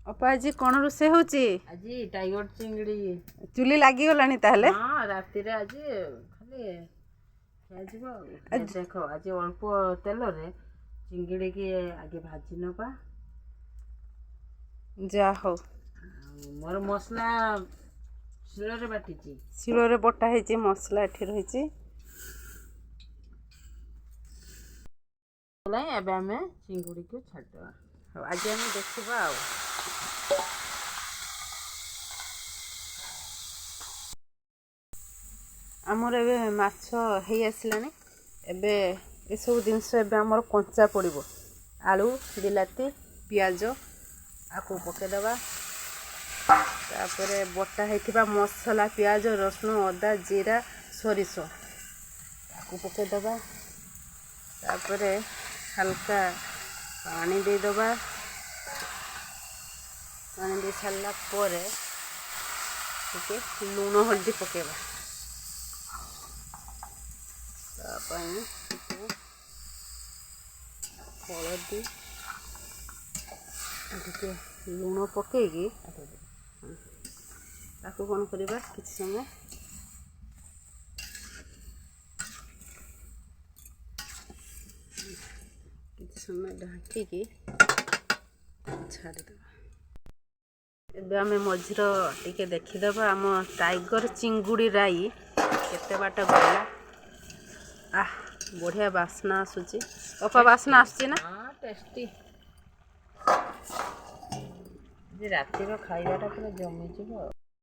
अपा आज कौन रोसे होची आज टाइगर चिंगड़ी चुली लागी गलानी ताहले हाँ राति रे आज खाली देख आज अल्प तेल रे चिंगड़ी की आगे भाजी नबा जा हो मोर मसला शिल रे बाटी शिल रे बटा है मसला एठी रही चिंगुड़ी को छाड़ आज आम देखा आमर ए माछ हो आसलानी एबे ये सब जिनस एमर कंचा पड़ो आलू बिलाती पियाज आपको पकईदबा तापर बटा होता मसला पियाज रसुण अदा जीरा सोरिष आपको पकईदबा तापर हल्का पानी देदबा पानी दे सारा पर लुण हल्दी पकेबा हलदी टे लुण पकईकी ताको कौन करवा किसी समय ढांकी छाड़ीद एबे आम मझीर टिके देखीद आम टाइगर चिंगुड़ी राई केते बाट गला बढ़िया बास्ना आसूची अपा बास्ना आसूची ना टेस्टी रातिर खाइबाटा पूरा जमी जीव।